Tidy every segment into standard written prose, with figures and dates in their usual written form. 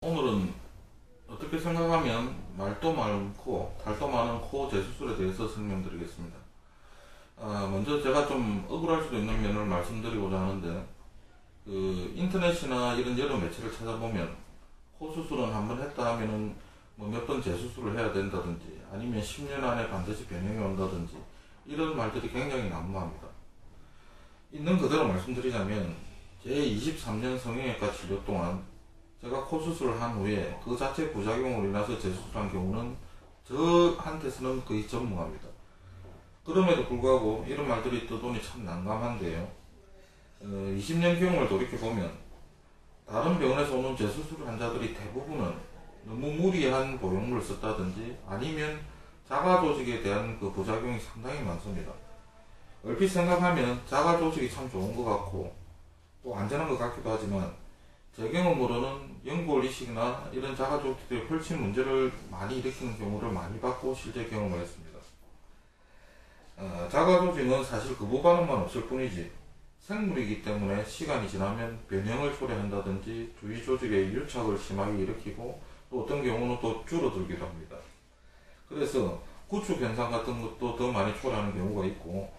오늘은 어떻게 생각하면 말도 많고 탈도 많은 코 재수술에 대해서 설명드리겠습니다. 먼저 제가 좀 억울할 수도 있는 면을 말씀드리고자 하는데, 인터넷이나 이런 여러 매체를 찾아보면 코 수술은 한 번 했다 하면은 뭐 몇 번 재수술을 해야 된다든지, 아니면 10년 안에 반드시 변형이 온다든지, 이런 말들이 굉장히 난무합니다. 있는 그대로 말씀드리자면, 제 23년 성형외과 치료 동안 제가 코 수술을 한 후에 그 자체 부작용으로 인해서 재수술한 경우는 저한테서는 거의 전무합니다. 그럼에도 불구하고 이런 말들이 떠도니 참 난감한데요. 20년 경험을 돌이켜보면 다른 병원에서 오는 재수술 환자들이 대부분은 너무 무리한 보형물을 썼다든지, 아니면 자가조직에 대한 그 부작용이 상당히 많습니다. 얼핏 생각하면 자가조직이 참 좋은 것 같고 또 안전한 것 같기도 하지만, 제 경험으로는 연골 이식이나 이런 자가조직들이 훨씬 문제를 많이 일으키는 경우를 많이 봤고 실제 경험을 했습니다. 자가조직은 사실 거부 반응만 없을 뿐이지 생물이기 때문에 시간이 지나면 변형을 초래한다든지 주위 조직의 유착을 심하게 일으키고, 또 어떤 경우는 또 줄어들기도 합니다. 그래서 구축 현상 같은 것도 더 많이 초래하는 경우가 있고,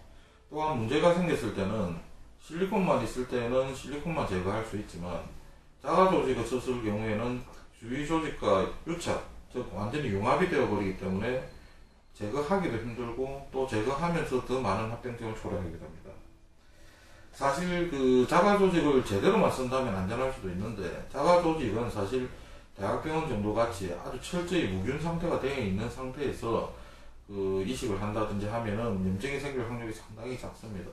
또한 문제가 생겼을 때는 실리콘만 있을 때는 실리콘만 제거할 수 있지만, 자가조직을 썼을 경우에는 주위 조직과 유착, 즉 완전히 융합이 되어버리기 때문에 제거하기도 힘들고, 또 제거하면서 더 많은 합병증을 초래하게 됩니다. 사실 자가조직을 제대로만 쓴다면 안전할 수도 있는데, 자가조직은 사실 대학병원 정도 같이 아주 철저히 무균 상태가 되어 있는 상태에서 이식을 한다든지 하면은 염증이 생길 확률이 상당히 작습니다.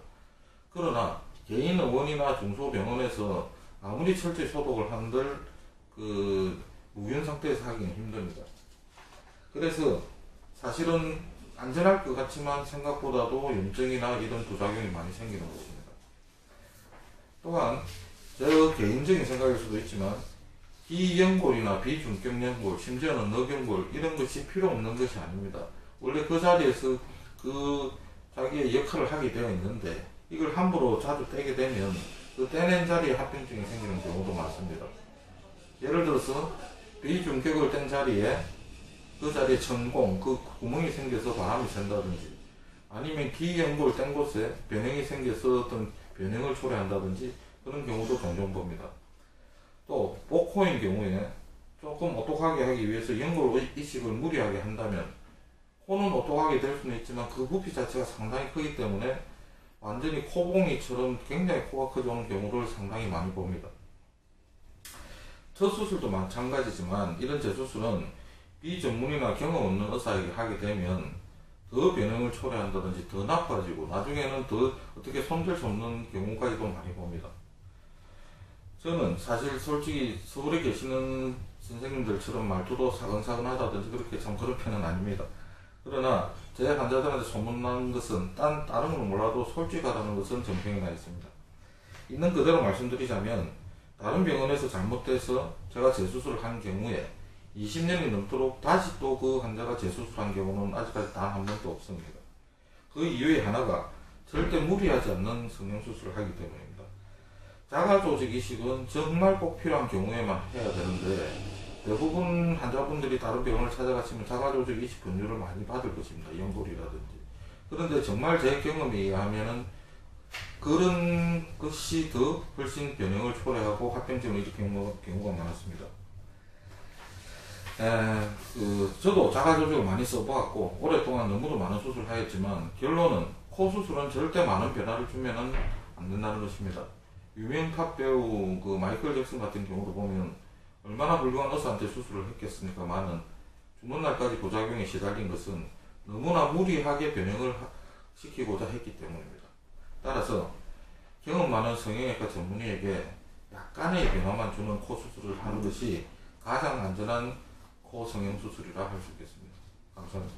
그러나 개인 의원이나 중소병원에서 아무리 철저히 소독을 한들 무균 상태에서 하기는 힘듭니다. 그래서 사실은 안전할 것 같지만 생각보다도 염증이나 이런 부작용이 많이 생기는 것입니다. 또한 제 개인적인 생각일 수도 있지만, 비연골이나 비중격연골, 심지어는 너경골, 이런 것이 필요 없는 것이 아닙니다. 원래 그 자리에서 자기의 역할을 하게 되어 있는데, 이걸 함부로 자주 떼게 되면 그 떼낸 자리에 합병증이 생기는 경우도 많습니다. 예를 들어서 비중격을 뗀 자리에 그 자리에 천공, 그 구멍이 생겨서 바람이 샌다든지, 아니면 기연골 뗀 곳에 변형이 생겨서 어떤 변형을 초래한다든지, 그런 경우도 종종 봅니다. 또 복코인 경우에 조금 오똑하게 하기 위해서 연골 이식을 무리하게 한다면 코는 오똑하게 될 수는 있지만 그 부피 자체가 상당히 크기 때문에 완전히 코봉이처럼 굉장히 코가 커져오는 경우를 상당히 많이 봅니다. 첫 수술도 마찬가지지만, 이런 재수술은 비전문이나 경험 없는 의사에게 하게 되면 더 변형을 초래한다든지 더 나빠지고, 나중에는 더 어떻게 손댈 수 없는 경우까지도 많이 봅니다. 저는 사실 솔직히 서울에 계시는 선생님들처럼 말투도 사근사근하다든지 그렇게 참 그런 편은 아닙니다. 그러나 제 환자들한테 소문난 것은 다른 건 몰라도 솔직하다는 것은 정평이 나 있습니다. 있는 그대로 말씀드리자면, 다른 병원에서 잘못돼서 제가 재수술을 한 경우에 20년이 넘도록 다시 또 그 환자가 재수술한 경우는 아직까지 단 한 번도 없습니다. 그 이유의 하나가 절대 무리하지 않는 성형수술을 하기 때문입니다. 자가조직 이식은 정말 꼭 필요한 경우에만 해야 되는데, 대부분 환자분들이 다른 병원을 찾아가시면 자가조직 이식 권유를 많이 받을 것입니다. 연골이라든지. 그런데 정말 제 경험에 의하면은 그런 것이 더 훨씬 변형을 초래하고 합병증을 일으키는 경우가 많았습니다. 저도 자가조직을 많이 써보았고 오랫동안 너무도 많은 수술을 하였지만, 결론은 코 수술은 절대 많은 변화를 주면은 안 된다는 것입니다. 유명 팝 배우 마이클 잭슨 같은 경우도 보면 얼마나 훌륭한 의사한테 수술을 했겠습니까? 많은 죽는 날까지 부작용에 시달린 것은 너무나 무리하게 변형을 시키고자 했기 때문입니다. 따라서 경험 많은 성형외과 전문의에게 약간의 변화만 주는 코 수술을 하는 것이 가장 안전한 코 성형 수술이라 할 수 있겠습니다. 감사합니다.